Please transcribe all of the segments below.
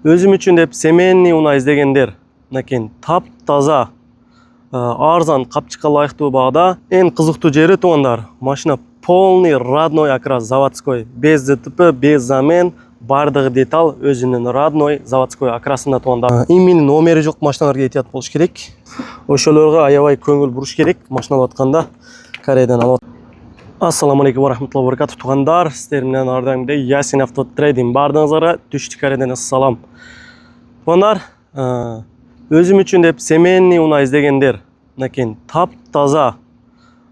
Өзüm үшін деп семейный уна издегендер, мынакей тап-таза, арзан капчыкка лайыктуу багда. Эң кызыктуу жери туугандар, машина полный родной окрас, заводской, без ДТП, без замен, бардыгы деталь өзүнүн родной заводской окрасында туугандар. Имени номери жок машиналарга этият болуш керек. Ошолорго аябай көңүл буруш керек машина алып атканда. Кореядан алып. Ассаламу алейкум ва рахматуллахи ва баракатух туугандар. Сиздер менен ардагымдай Ясин Авто Трейдинг. Бардыгыңыздарга түштүк Кореядан салам. Туугандар, өзүм үчүн деп семейный уна издегендер, мынакей тап-таза,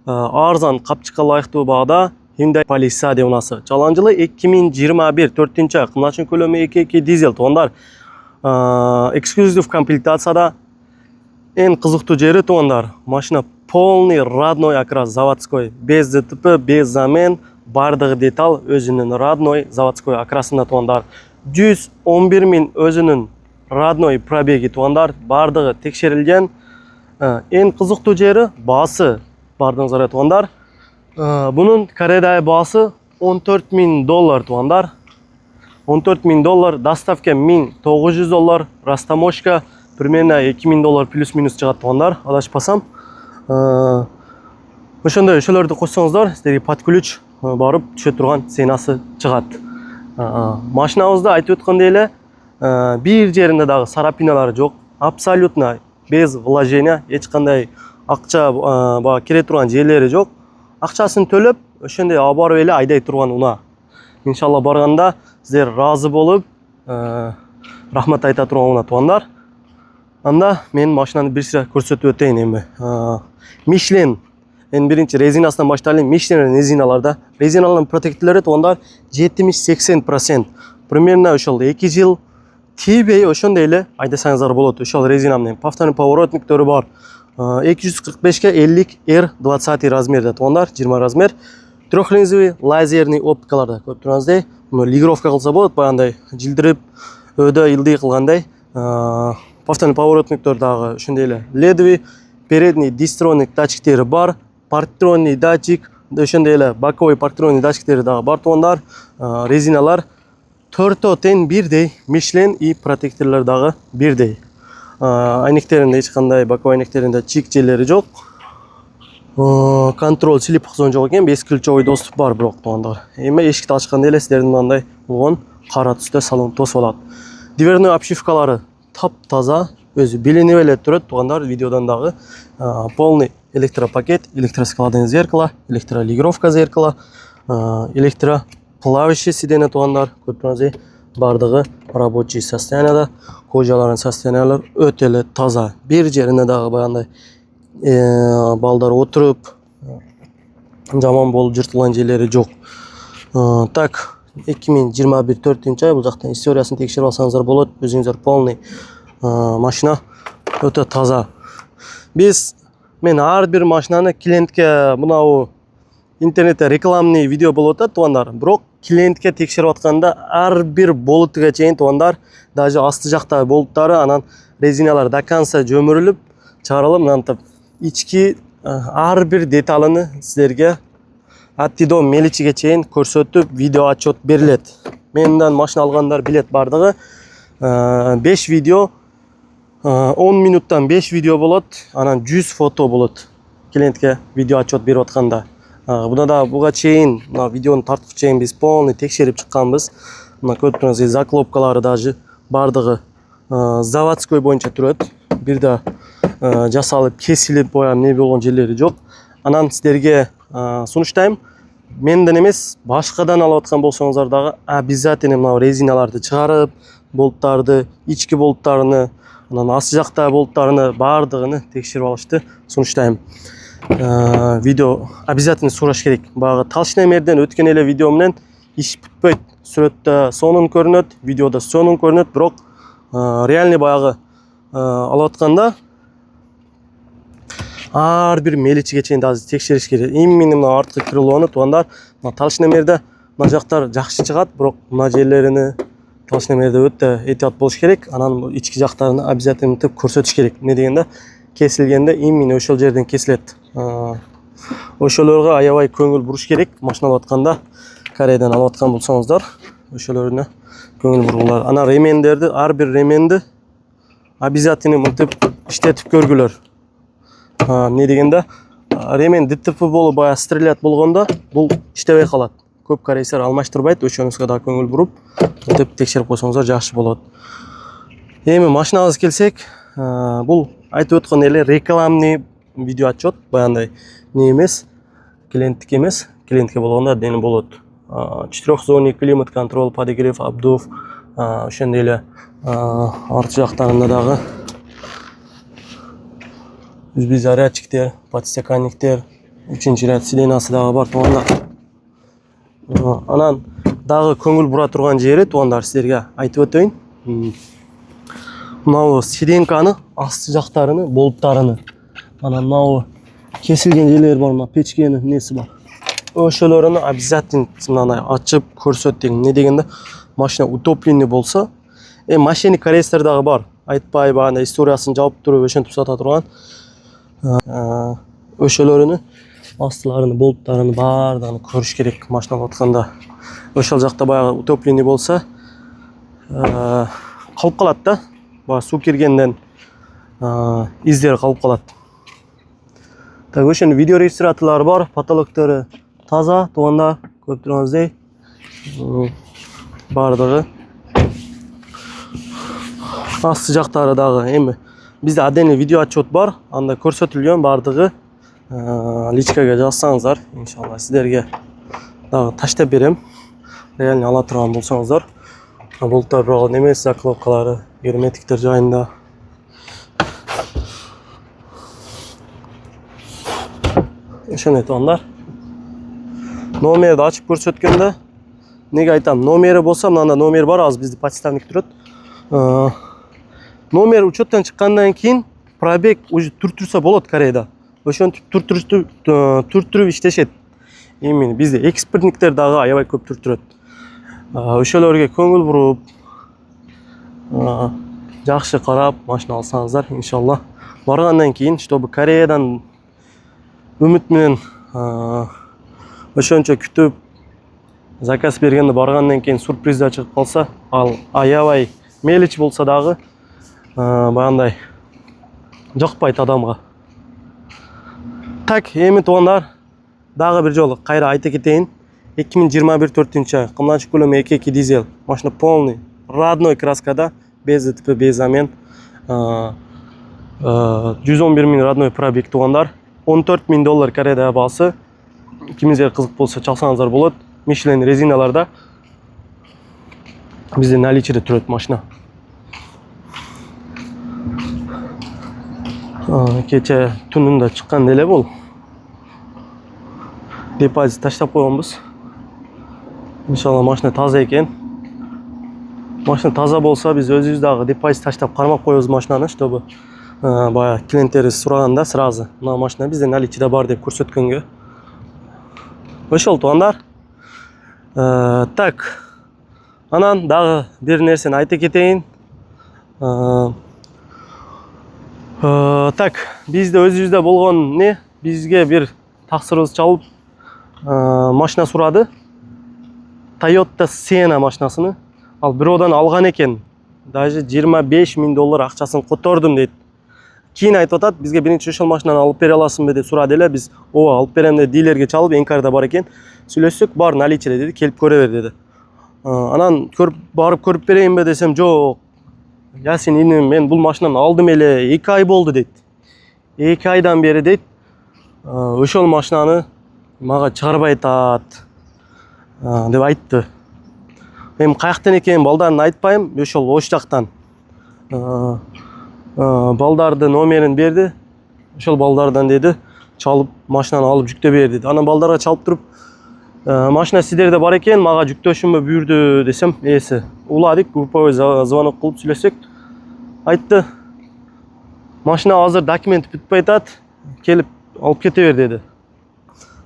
арзан капчыкка лайыктуу багда Hyundai Palisade унасы. Чалган жылы 2021, 4-ай, кымначын көлөмү 2.2 дизель туугандар. Эксклюзив комплектацияда. Эң кызыктуу жери туугандар, машина полный родной окрас, заводской, без ДТП, без замен, бардыгы деталь өзүнүн родной заводской окрасында туугандар. 111 000 өзүнүн родной пробеги туугандар, бардыгы текшерилген. Эң кызыктуу жери баасы бардыгыңыздар туугандар. Бунун Кореядагы баасы $14 000 туугандар. $14 000, доставка $1900, растаможка примерно $2000 плюс-минус чыгат туугандар, адашпасам. Ошондой ошолорду койсоңуздар, сиздерге под ключ барып түшө турган ценасы чыгат. Машинабызда айтып өткөндөй эле, бир жеринде дагы сарапиналары жок, абсолютно без вложения, эч кандай акча кире турган жерлери жок. Акчасын төлөп, ошондой алып барып эле айдай турган уна. Иншалла барганда сиздер разы болуп, рахмат айта турган уна туугандар. Анда мен машинаны бир сыра көрсөтүп өтөйүн эми. Michelin, эң биринчи резинасынан баштайлын. Michelin резиналарда, резиналардын протекторлору туугандар 70-80%. Примерно ошол 2 жыл тийбей ошондой эле айдасаңыздар болот. Ошол резина менен повторный поворотниктөрү бар. 245-ке 50 R20 размерде туугандар, 20 размер. Трехлинзовый лазерный оптикаларда көп тургансыздай. Муну лигировка кылса болот, баягындай жылдырып, өдө илдей кылгандай. Повторный поворотниктер дагы ошондой эле ледовый, передний дистронник датчиктери бар, парктронный датчик, ошондой эле боковой парктронный датчиктери дагы бар туугандар. Резиналар 4 тең бирдей, Michelin и протекторлор дагы бирдей. Айнектеринде эч кандай боковой айнектеринде чик жерлери жок. Контроль слип зон жок экен, бескилчевой доступ бар бирок туугандар. Эми эшикти ачканда эле сиздердин мындай болгон кара түстө салон тосуп алат. Дверной обшивкалары тап-таза, өзү билинип эле турат туугандар. Видеодон дагы полный электропакет, электроскладное зеркало, электролигировка зеркало, электроплавящее сиденье туугандар. Көрүп тургансыздай, бардыгы рабочий состоянияда, кожаларын состояниялары өтө эле таза. Бир жерине дагы баягындай балдар отуруп жаман болуп жыртылган жерлери жок. Так, 2021 4-ай, бул жактан историясын текшерип алсаңыздар болот. Өзүңүздөр полный машина өтө таза. Мен ар бир машинаны клиентке мынау интернетте рекламный видео болуп атат туугандар. Бирок клиентке текшерип атканда ар бир болутуга чейин туугандар, даже асты жактагы болуттары, анан резиналар до конца жөмүрүлүп, чыгарылып, мынантип ички ар бир деталыны сиздерге атти до меличиге чейин көрсөтүп, видео отчет берилет. Менен машина алгандар билет бардыгы 5 видео, 10 минуттан 5 видео болот, анан 100 фото болот. Клиентке видео отчет берип атканда. Буга чейин, видеону тартып чейин биз полный текшерип чыкканбыз. Мына көрүп тургансыз, заклопкалары даже бардыгы заводской боюнча турат. Бир да жасалып, кесилип, боям не болгон жерлери жок. Анан сиздерге сунуштайм. Менден эмес, башкадан алып аткан болсоңуздар дагы обязательно мына резиналарды чыгарып, болуттарды, ички болуттарыны, анан асты жактагы болуттарыны бардыгын текшерип алышты сунуштайм. Видео обязательно сураш керек. Баягы толщина мерден өткөн эле видео менен иш бүтпөйт. Сүрөттө сонун көрүнөт, видеодо сонун көрүнөт, бирок реальный баягы алып атканда ар бир меличиге чейин дагы текшериш керек. Именно мына арткы крылону туугандар, мына толщина мерде мына жактар жакшы чыгат, бирок мына жерлерини толщина мерде өтө этият болуш керек. Анан ички жактарын обязательно көрсөтүш керек. Эмне дегенде, кесилгенде именно ошол жерден кесилет. Ошолорго аябай көңүл буруш керек машина алып атканда. Кореядан алып аткан болсоңуздар. ошолоруна көңүл бургула. Ана ремендерди, ар бир ременди обязательно мынтип иштетип көргүлөр. Не дегенде, ремен ДТП болуп баягы стрелят болгондо бул иштебей калат. Көп корейцер алмаштырбайт, ошонусуга да көңүл буруп, мынтип текшерип койсоңуздар жакшы болот. Эми машинабызга келсек, бул айтып өткөн эле рекламный видео отчет, баягындай не эмес, клиенттик эмес, клиентке болгондо дени болот. Четырехзонный климат контроль, подогрев, обдув, ошондой эле арт жактарында дагы үзбүй зарядчиктер, подстаканниктер, 3-ряд сиденьясы дагы бар туугандар. Анан дагы көңүл бура турган жери туугандар силерге айтып өтөйүн. Мынау сиденьканы асты жактарыны, болуттарыны, анан мынау кесилген жерлери бар, мына печкенин несі бар. Ошолоруну обязательно мындай ачып көрсөт деген. Не дегенде, машина утопленный болсо, машина корейцтер дагы бар. Айтпай баягы историясын жаап туруп ошентип сата турган. Ошолоруну астыларыны, болуттарыны бардыгын көрүш керек машина атканда. Ошол жакта баягы утопленный болсо, калып калат да. Баягы суу киргенден издер калып калат. Так, ошону видео регистраторлары бар, потолоктору таза, туугандар, көрүп тургансыздай. Бардыгы. Асты жактары дагы эми бизде отдельный видео отчет бар, анда көрсөтүлгөн бардыгы. Личкага жазсаңыздар, иншалла сиздерге дагы таштап берем. Реально ала турган болсоңуздар. Болуттар бирок немес, закладкалары, герметиктер жайында. Ошондой туугандар. Номерди ачып көрсөткөндө, неге айтам, номери болсо, мында номер бар, азыр бизде подставник турат. Номер учеттен чыккандан кийин пробег уже түртүрсө болот Кореяда. Ошентип түртүрүп иштешет. Эми бизде экспертниктер дагы аябай көп түртүрөт. Ошолорго көңүл буруп, жакшы карап машина алсаңыздар, иншалла. Баргандан кийин, чтобы Кореядан үмүт менен ошончо күтүп заказ бергенде баргандан кийин сюрпризда чыгып калса, ал аябай мелочь болсо дагы баягындай жакпайт адамга. Так, эми туугандар, дагы бир жолу кайра айта кетейин. 2021-4 кымданчык көлөмү 2.2 дизель. Машина полный, родной краскада, без ДТП, без замен. 111 000 родной пробег туугандар. $14 000 Кореяда баасы. Кимиңиздер кызык болсо чалсаңыздар болот. Michelin резиналарда бизде наличиеде турат машина. Кече түнүндө чыккан эле бул. Депозит таштап койгонбуз. Иншалла машина таза экен. Машина таза болсо биз өзүбүз дагы депозит таштап кармап коебуз машинаны, чтобы баягы клиенттерибиз сураганда сразу мына машина бизде наличиеде бар деп көрсөткөнгө. Ошол туугандар. Так. Анан дагы бир нерсени айта кетейин. Так, бизде өзүбүздө болгон не? Бизге бир таксырыбыз чалып машина сурады. Toyota Sienna машинасыны. Ал бирөөдөн алган экен. Даже $25 000 акчасын котордум дейт. Кийин айтып атат, бизге биринчи ошол машинаны алып бере аласыңбы деп сурады эле. Биз ооба алып берем деп дилерге чалып, Энкарда бар экен. Сүйлөшсөк, бар наличиеде деди, келип көрө бер деди. Анан барып көрүп берейинби десем, жок. Ясин иним, мен бул машинаны алдым эле, 2 ай болду дейт. 2 айдан бери дейт, ошол машинаны мага чыгарбай атат деп айтты. Эми каяктан экенин балдарын айтпайм, ошол ош жактан. Балдарды номерин берди. Ошол балдардан деди, чалып машинаны алып жүктөп бер деди. Анан балдарга чалып туруп, машина сиздерде бар экен, мага жүктөшүмбү буйрду десем, эси. Уладык, групповой звонок кылып сүйлөшсөк, айтты, машина азыр документ бүтпөй атат, келип алып кете бер деди.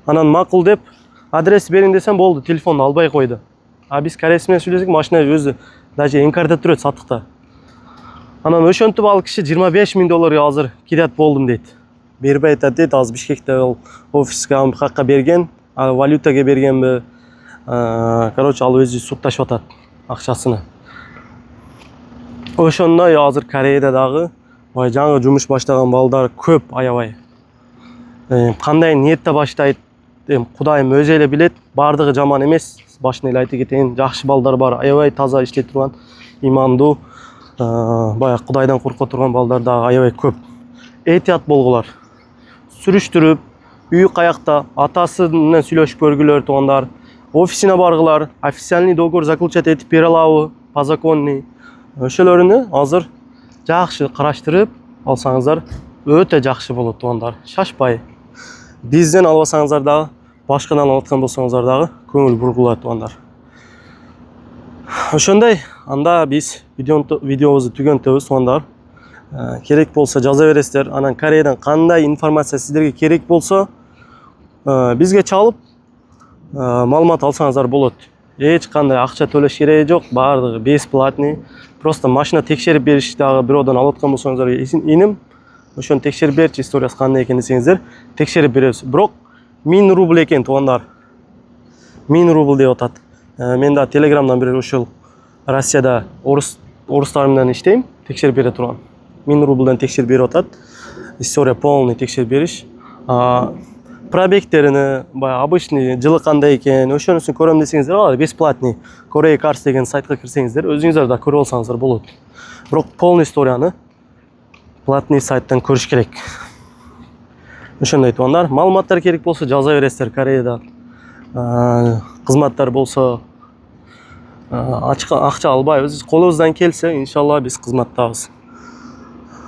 Анан макул деп, адрес берин десем болду, телефонду албай койду. А биз корейец менен сүйлөсөк, машина өзү даже Энкарда турат саттыкта. Анан ошентип ал киши $25 000 азыр кирет болдум дейт. Бербей атат дейт, азыр Бишкекте офиске какка берген, валютага бергенби, Короче, ал өзү сутташып атат акчасыны. Ошондой азыр Кореяда дагы жаңы жумуш баштаган балдар көп, аябай. Кандай ниетте баштайт, Кудайым өзү эле билет. Бардыгы жаман эмес. Башын эле айтып кетейин, жакшы балдар бар, аябай таза иштей турган, имандуу, баягы Кудайдан корко турган балдар дагы аябай көп. Этият болгулар. Сүрүштүрүп, үйү каякта, атасы менен сүйлөшүп көргүлөр туугандар. Офисине баргылар, официальный договор заключать этип бере алабы, по законный. Ошолоруну азыр жакшы караштырып алсаңыздар өтө жакшы болот туугандар. Шашпай. Бизден албасаңыздар дагы, башкадан алып аткан болсоңуздар дагы көңүл бургула туугандар. Ошондой, анда биз видеобузду түгөнтөбүз туугандар. Керек болсо жаза бересиздер. Анан Кореядан кандай информация сиздерге керек болсо, бизге чалып маалымат алсаңыздар болот. Эч кандай акча төлөш кереги жок, баардыгы бесплатный. Просто машина текшерип бериш дагы бирөөдөн алып аткан болсоңуздар, иним ошону текшерип берчи, историясы кандай экен десеңиздер, текшерип беребиз. Бирок 1000 рубль экен туугандар. 1000 рубль деп атат. Мен да Телеграмдан бир ушул Россияда орустар менен иштейм, текшерип бере турган. 1000 рубльдан текшерип берип атат. История полный текшерип бериш. Пробегтерини, баягы обычный жылы кандай экен, ошонусун көрөм десеңиздер, алар бесплатный. Korea Cars деген сайтка кирсеңиздер, өзүңүздөр да көрүп алсаңыздар болот. Бирок полный историяны платный сайттан көрүш керек. Ошондой туугандар, маалыматтар керек болсо жаза бересиздер. Кореяда кызматтар болсо акча албайбыз. Колубуздан келсе, иншалла биз кызматтабыз.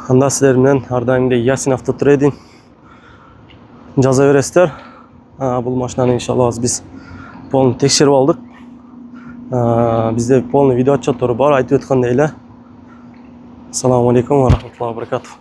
Анда сиздер менен ар дайымдей Yasin Автотрейдинг жаза бересиздер. Бул машинаны иншалла биз полный текшерип алдык. Бизде полный видео отчетору бар, айтып өткөндөй эле. Ассаламу алейкум ва рахматуллахи ва баракатух.